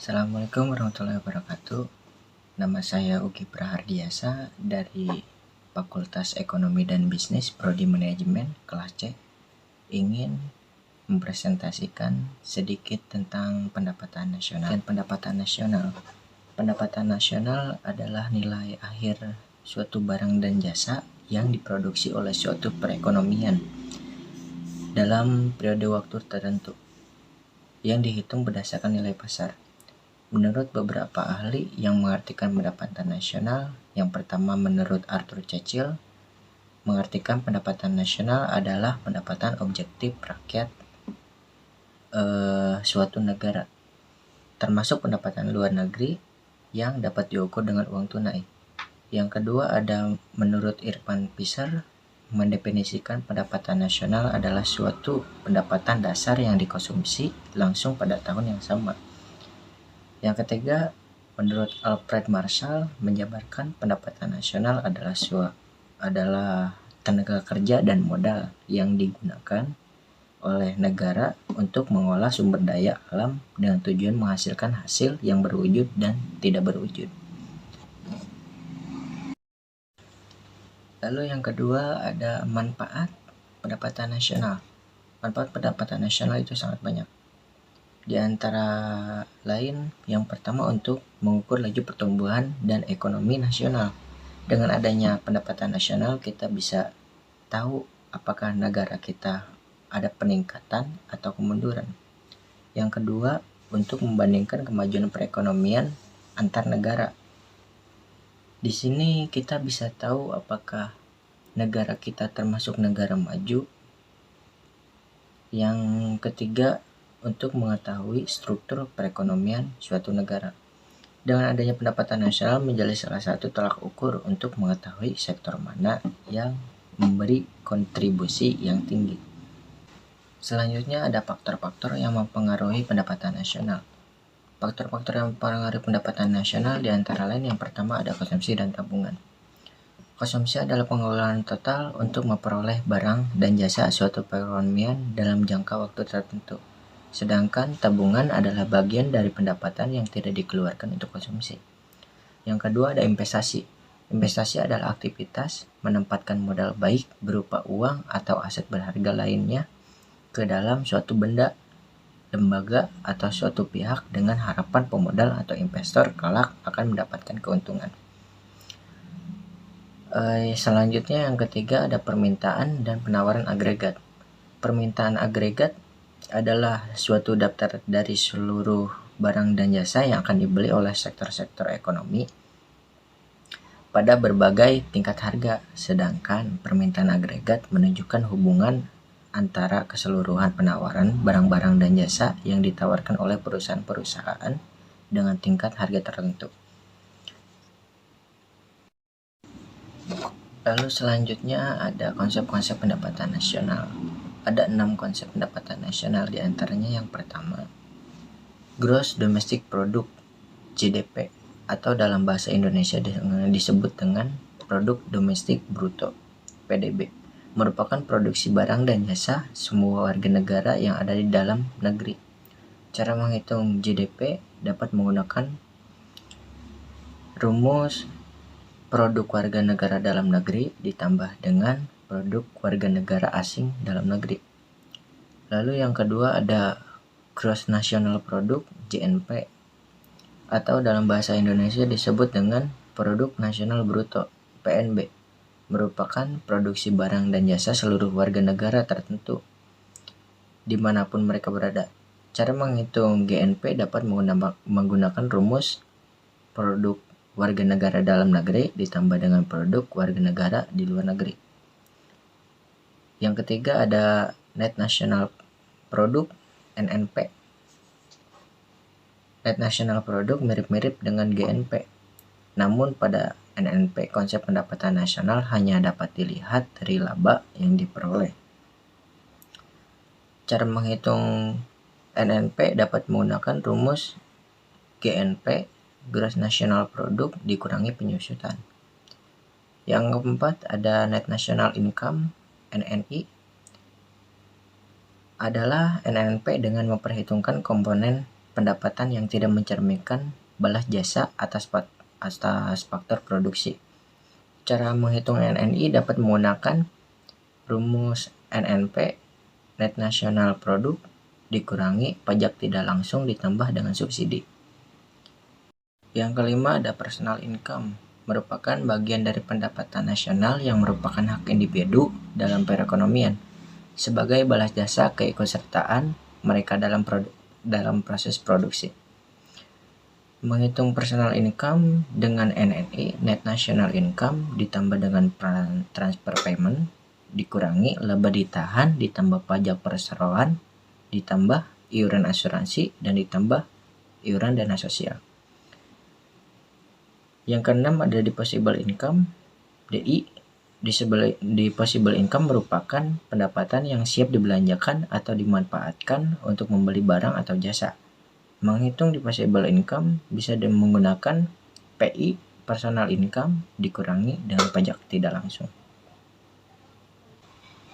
Assalamualaikum warahmatullahi wabarakatuh. Nama saya Ugi Prahardiasa dari Fakultas Ekonomi dan Bisnis Prodi Manajemen kelas C. Ingin mempresentasikan sedikit tentang pendapatan nasional. Pendapatan nasional adalah nilai akhir suatu barang dan jasa yang diproduksi oleh suatu perekonomian dalam periode waktu tertentu yang dihitung berdasarkan nilai pasar. Menurut beberapa ahli yang mengartikan pendapatan nasional, yang pertama menurut Arthur Churchill, mengartikan pendapatan nasional adalah pendapatan objektif rakyat suatu negara, termasuk pendapatan luar negeri yang dapat diukur dengan uang tunai. Yang kedua ada menurut Irfan Fisher, mendefinisikan pendapatan nasional adalah suatu pendapatan dasar yang dikonsumsi langsung pada tahun yang sama. Yang ketiga, menurut Alfred Marshall, menjabarkan pendapatan nasional adalah tenaga kerja dan modal yang digunakan oleh negara untuk mengolah sumber daya alam dengan tujuan menghasilkan hasil yang berwujud dan tidak berwujud. Lalu yang kedua ada manfaat pendapatan nasional. Manfaat pendapatan nasional itu sangat banyak. Di antara lain, yang pertama untuk mengukur laju pertumbuhan dan ekonomi nasional. Dengan adanya pendapatan nasional, kita bisa tahu apakah negara kita ada peningkatan atau kemunduran. Yang kedua, untuk membandingkan kemajuan perekonomian antar negara. Di sini kita bisa tahu apakah negara kita termasuk negara maju. Yang ketiga, untuk mengetahui struktur perekonomian suatu negara. Dengan adanya pendapatan nasional menjadi salah satu tolak ukur untuk mengetahui sektor mana yang memberi kontribusi yang tinggi. Selanjutnya ada faktor-faktor yang mempengaruhi pendapatan nasional. Faktor-faktor yang mempengaruhi pendapatan nasional diantara lain yang pertama ada konsumsi dan tabungan. Konsumsi adalah pengeluaran total untuk memperoleh barang dan jasa suatu perekonomian dalam jangka waktu tertentu. Sedangkan tabungan adalah bagian dari pendapatan yang tidak dikeluarkan untuk konsumsi. Yang kedua ada investasi. Investasi adalah aktivitas menempatkan modal baik berupa uang atau aset berharga lainnya ke dalam suatu benda, lembaga, atau suatu pihak dengan harapan pemodal atau investor kelak akan mendapatkan keuntungan. Selanjutnya yang ketiga ada permintaan dan penawaran agregat. Permintaan agregat adalah suatu daftar dari seluruh barang dan jasa yang akan dibeli oleh sektor-sektor ekonomi pada berbagai tingkat harga, sedangkan permintaan agregat menunjukkan hubungan antara keseluruhan penawaran barang-barang dan jasa yang ditawarkan oleh perusahaan-perusahaan dengan tingkat harga tertentu. Lalu selanjutnya ada konsep-konsep pendapatan nasional. Ada 6 konsep pendapatan nasional, diantaranya yang pertama, Gross Domestic Product (GDP) atau dalam bahasa Indonesia disebut dengan Produk Domestik Bruto (PDB), merupakan produksi barang dan jasa semua warga negara yang ada di dalam negeri. Cara menghitung GDP dapat menggunakan rumus produk warga negara dalam negeri ditambah dengan produk warga negara asing dalam negeri. Lalu yang kedua ada Gross National Product (GNP) atau dalam bahasa Indonesia disebut dengan Produk Nasional Bruto (PNB), merupakan produksi barang dan jasa seluruh warga negara tertentu dimanapun mereka berada. Cara menghitung GNP dapat menggunakan rumus produk warga negara dalam negeri ditambah dengan produk warga negara di luar negeri. Yang ketiga ada Net National Product (NNP). Net National Product mirip-mirip dengan GNP. Namun pada NNP konsep pendapatan nasional hanya dapat dilihat dari laba yang diperoleh. Cara menghitung NNP dapat menggunakan rumus GNP, Gross National Product, dikurangi penyusutan. Yang keempat ada Net National Income (NNI). Adalah NNP dengan memperhitungkan komponen pendapatan yang tidak mencerminkan balas jasa atas faktor produksi. Cara menghitung NNI dapat menggunakan rumus NNP, Net National Product, dikurangi pajak tidak langsung ditambah dengan subsidi. Yang kelima ada personal income, merupakan bagian dari pendapatan nasional yang merupakan hak individu dalam perekonomian sebagai balas jasa keikutsertaan mereka dalam proses produksi. Menghitung personal income dengan NNI, Net National Income, ditambah dengan transfer payment, dikurangi laba ditahan, ditambah pajak perseroan, ditambah iuran asuransi, dan ditambah iuran dana sosial. Yang keenam ada disposable income, DI. Disposable income merupakan pendapatan yang siap dibelanjakan atau dimanfaatkan untuk membeli barang atau jasa. Menghitung disposable income bisa menggunakan PI, personal income, dikurangi dengan pajak tidak langsung.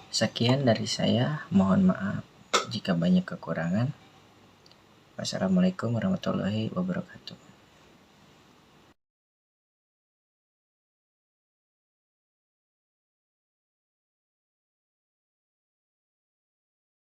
Sekian dari saya, mohon maaf jika banyak kekurangan. Wassalamualaikum warahmatullahi wabarakatuh.